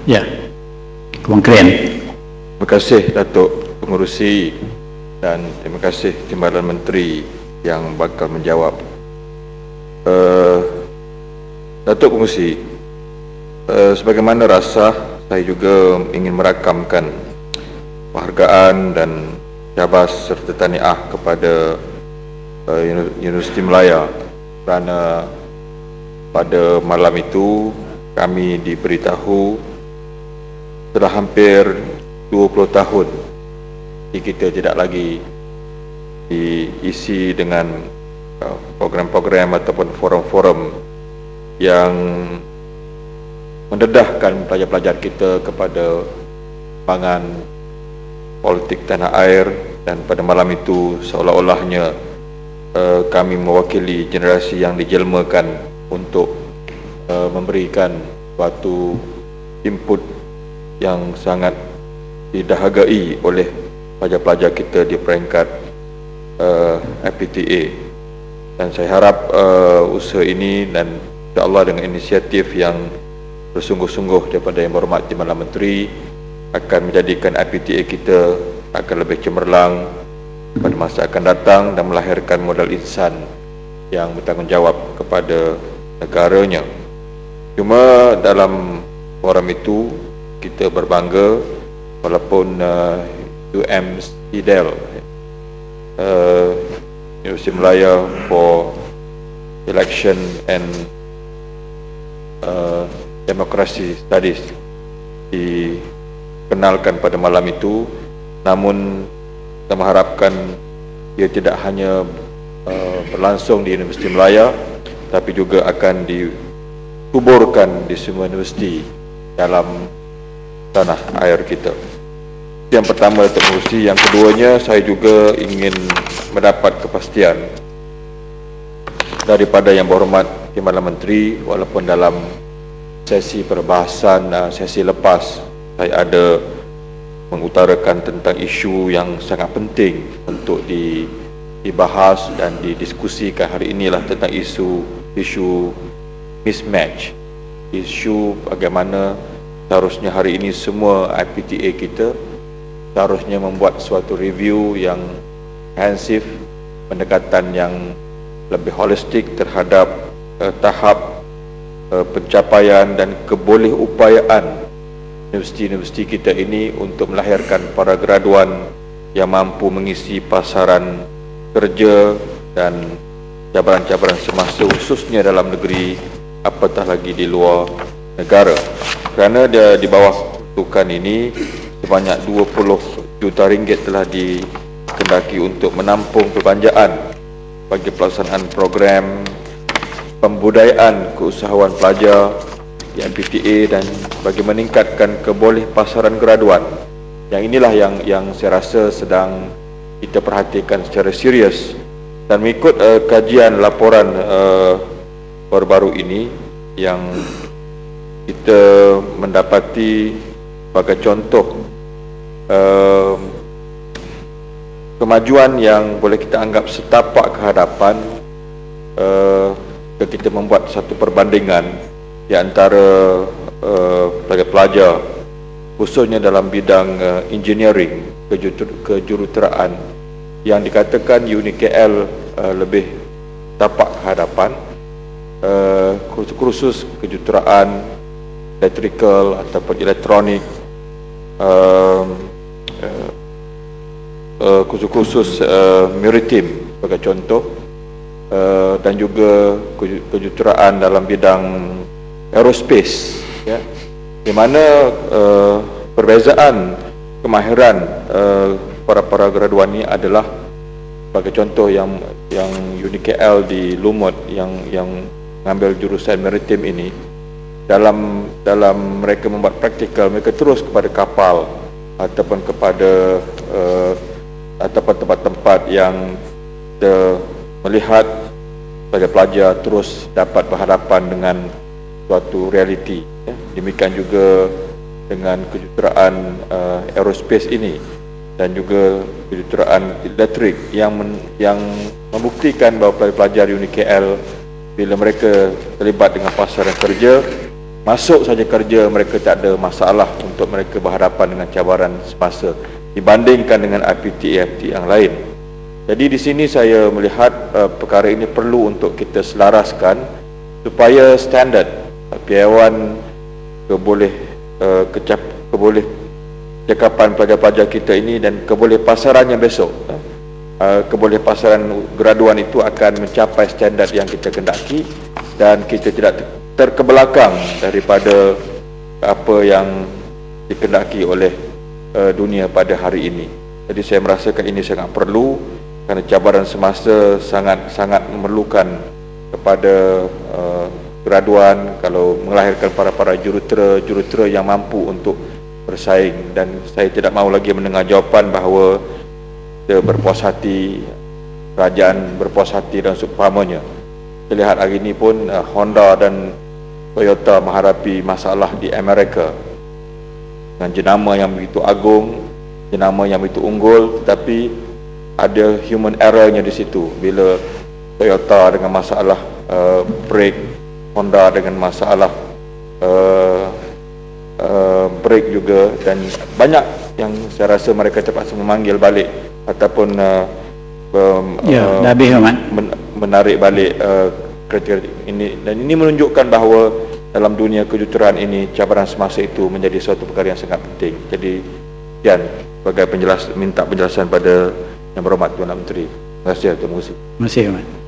Ya, Kementerian. Terima kasih Datuk Pengerusi dan terima kasih Timbalan Menteri yang bakal menjawab. Datuk Pengerusi, sebagaimana rasa saya juga ingin merakamkan penghargaan dan syabas serta tahniah kepada Universiti Melaya kerana pada malam itu kami diberitahu telah hampir 20 tahun kita tidak lagi diisi dengan program-program ataupun forum-forum yang mendedahkan pelajar-pelajar kita kepada pangan politik tanah air, dan pada malam itu seolah-olahnya kami mewakili generasi yang dijelmakan untuk memberikan suatu input yang sangat didahagai oleh pelajar-pelajar kita di peringkat FPTA. Dan saya harap usaha ini dan insya-Allah dengan inisiatif yang bersungguh-sungguh daripada Yang Berhormat Timbalan Menteri akan menjadikan FPTA kita akan lebih cemerlang pada masa akan datang dan melahirkan modal insan yang bertanggungjawab kepada negaranya. Cuma dalam forum itu kita berbangga walaupun UMCDEL Universiti Melaya for Election and Democracy Studies dikenalkan pada malam itu, namun kita mengharapkan ia tidak hanya berlangsung di Universiti Melaya tapi juga akan dikuburkan di semua universiti dalam tanah air kita. Yang pertama, Datuk Pengerusi. Yang keduanya, saya juga ingin mendapat kepastian daripada Yang Berhormat Timbalan Menteri, walaupun dalam sesi perbahasan sesi lepas saya ada mengutarakan tentang isu yang sangat penting untuk dibahas dan didiskusikan hari inilah tentang isu mismatch, isu bagaimana seharusnya hari ini semua IPTA kita seharusnya membuat suatu review yang komprehensif, pendekatan yang lebih holistik terhadap tahap pencapaian dan kebolehupayaan universiti-universiti kita ini untuk melahirkan para graduan yang mampu mengisi pasaran kerja dan cabaran-cabaran semasa, khususnya dalam negeri apatah lagi di luar negara. Kerana di bawah peruntukan ini sebanyak 20 juta ringgit telah dikendaki untuk menampung perbelanjaan bagi pelaksanaan program pembudayaan keusahawan pelajar di MPTA dan bagi meningkatkan kebolehpasaran graduan. Yang inilah yang saya rasa sedang kita perhatikan secara serius. Dan mengikut kajian laporan baru-baru ini yang kita mendapati sebagai contoh kemajuan yang boleh kita anggap setapak ke hadapan kita membuat satu perbandingan di antara pelajar-pelajar khususnya dalam bidang engineering, kejuruteraan yang dikatakan UniKL lebih tapak ke hadapan, khusus kejuruteraan electrical ataupun elektronik, khusus maritim sebagai contoh, dan juga kejuruteraan dalam bidang aerospace, ya, di mana perbezaan kemahiran para graduan ini adalah sebagai contoh yang UniKL di Lumut yang mengambil jurusan maritim ini, dalam mereka membuat praktikal, mereka terus kepada kapal ataupun kepada ataupun tempat-tempat yang kita melihat pelajar-pelajar terus dapat berhadapan dengan suatu realiti, ya. Demikian juga dengan kejuruteraan aerospace ini dan juga kejuruteraan elektrik yang membuktikan bahawa pelajar-pelajar UniKL bila mereka terlibat dengan pasaran kerja, masuk saja kerja, mereka tak ada masalah untuk mereka berhadapan dengan cabaran semasa dibandingkan dengan IPT yang lain. Jadi di sini saya melihat perkara ini perlu untuk kita selaraskan supaya standard piawaian cekapan pelajar-pelajar kita ini dan keboleh pasarannya besok, keboleh pasaran graduan itu akan mencapai standard yang kita kendaki dan kita tidak terkebelakang daripada apa yang dikendaki oleh dunia pada hari ini. Jadi saya merasakan ini sangat perlu kerana cabaran semasa sangat memerlukan kepada graduan kalau melahirkan para jurutera yang mampu untuk bersaing. Dan saya tidak mahu lagi mendengar jawapan bahawa kita berpuas hati, kerajaan berpuas hati dan seumpamanya. Kita lihat hari ini pun Honda dan Toyota menghadapi masalah di Amerika dengan jenama yang begitu agung, jenama yang begitu unggul, tetapi ada human errornya di situ. Bila Toyota dengan masalah brake, Honda dengan masalah brake juga, dan banyak yang saya rasa mereka terpaksa memanggil balik ataupun menarik balik kriteria ini. Dan ini menunjukkan bahawa dalam dunia kejuruteraan ini cabaran semasa itu menjadi suatu perkara yang sangat penting. Jadi sekian sebagai minta penjelasan pada Yang Berhormat Tuan Menteri. Terima kasih Tuan Musi. Terima kasih, Mat.